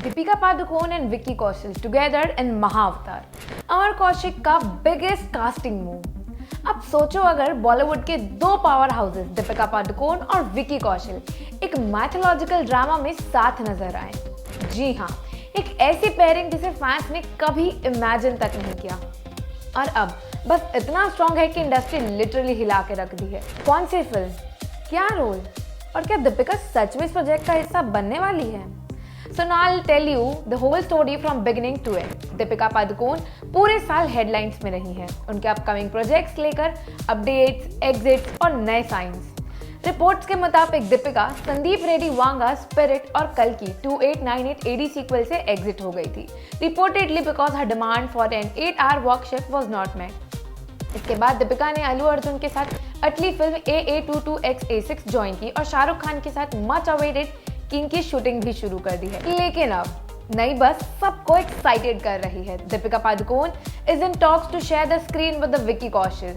Deepika Padukone and Vicky Kaushal together in Mahavatar, Amar Kaushik का biggest casting move. अब सोचो अगर बॉलीवुड के दो पावर हाउसेस दीपिका पादुकोण और विक्की कौशल एक मैथोलॉजिकल ड्रामा में साथ नजर आए। जी हाँ, एक ऐसी पेयरिंग जिसे फैंस ने कभी इमेजिन तक नहीं किया और अब बस इतना स्ट्रॉन्ग है कि इंडस्ट्री लिटरली हिला के रख दी है। कौन सी फिल्म, क्या रोल और क्या दीपिका सच में इस प्रोजेक्ट का हिस्सा बनने वाली है? So now I'll tell you the whole story from beginning to end. Deepika Padukone पूरे साल हेडलाइंस में रही हैं, उनके अपकमिंग प्रोजेक्ट्स लेकर अपडेट्स, एग्जिट्स और नए साइंस। रिपोर्ट्स के मुताबिक दीपिका संदीप रेड्डी वांगा, स्पिरिट और कल की 2898 AD सीक्वल से एग्जिट हो गई थी, reportedly because her demand for an 8-hour work shift was not met. इसके बाद दीपिका ने अल्लू अर्जुन के साथ अटली फिल्म AA22X-A6 ज्वाइन की और शाहरुख खान के साथ मच अवेटेड किंग की शूटिंग भी शुरू कर दी है। लेकिन अब नई बस सबको एक्साइटेड कर रही है। Deepika Padukone is in talks to share the screen with Vicky Kaushal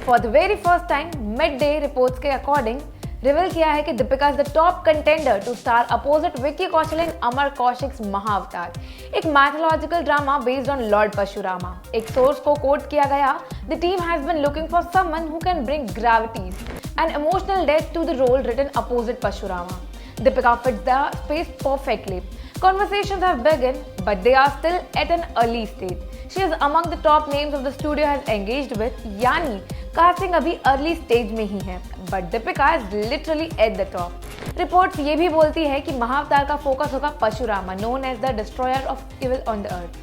for the very first time. Mid Day reports के अकॉर्डिंग रिवील किया है कि Deepika is the top contender to star opposite Vicky Kaushal in Amar Kaushik's Mahavatar, एक mythological drama based on Lord Parashurama. एक source को quote किया गया, the team has been looking for someone who can bring gravitas and emotional depth to the role written opposite Parashurama. Deepika fits the space perfectly. Conversations have begun, but they are still at an early stage. She is among the top names of the studio has engaged with. यानी casting अभी early stage में ही है, but Deepika is literally at the top. Reports ये भी बोलती है कि महाअवतार का फोकस होगा परशुरामा, known as the destroyer of evil on the earth.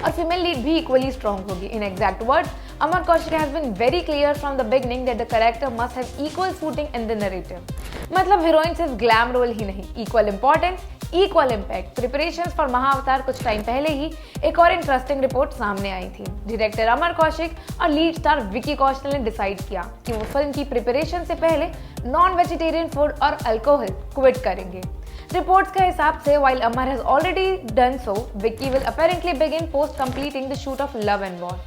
और फीमेल लीड भी इक्वली स्ट्रॉन्ग होगी। In exact words, Amar Kaushik has been very clear from the beginning that the character must have equal footing in the narrative. मतलब heroine सिर्फ glam role ही नहीं, equal importance, equal impact. Preparations for Mahavatar कुछ time पहले ही एक और interesting report सामने आई थी। डायरेक्टर अमर कौशिक और लीड स्टार विक्की कौशल ने डिसाइड किया कि वो फिल्म की प्रिपरेशन से पहले नॉन वेजिटेरियन फूड और अल्कोहल क्विट करेंगे। रिपोर्ट्स के हिसाब से while Amar has already done so, Vicky will apparently begin post completing the shoot of Love and War.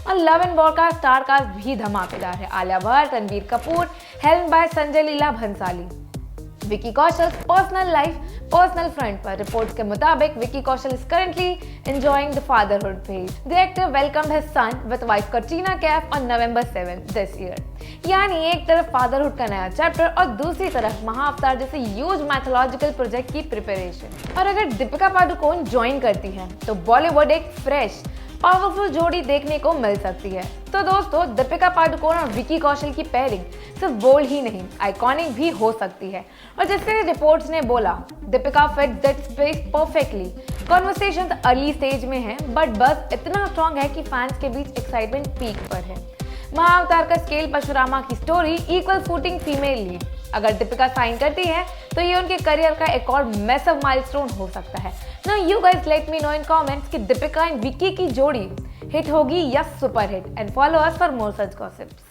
और लव एंड वॉर का स्टार कास्ट भी धमाकेदार है। Alia Bhatt, Ranbir Kapoor, helm by Sanjay Leela Bhansali. Vicky Kaushal personal life, personal front पर रिपोर्ट्स के मुताबिक Vicky Kaushal is currently enjoying the fatherhood phase. The actor welcomed his son with wife Katrina Kaif on November 7 this year. यानी एक तरफ फादरहुड का नया चैप्टर और दूसरी तरफ महाअवतार जैसे ह्यूज मैथोलॉजिकल प्रोजेक्ट की प्रिपरेशन। और अगर दीपिका पादुकोण ज्वाइन करती है तो बॉलीवुड एक फ्रेश पावरफुल जोड़ी देखने को मिल सकती है। तो दोस्तों, दीपिका पादुकोण और विक्की कौशल की पेयरिंग सिर्फ बोल्ड ही नहीं, आइकॉनिक भी हो सकती है। और जैसे रिपोर्ट्स ने बोला, Deepika fit that space perfectly. Conversations early stage में है, बट बस इतना स्ट्रॉन्ग है कि फैंस के बीच एक्साइटमेंट पीक पर है। महाअवतार का स्केल परशुरामा की story, equal footing female lead. अगर दीपिका साइन करती है तो ये उनके करियर का एक और मैसिव माइलस्टोन हो सकता है। Now you guys let me know in comments कि दीपिका एंड विक्की की जोड़ी हिट होगी या super hit, and follow us for more such gossips.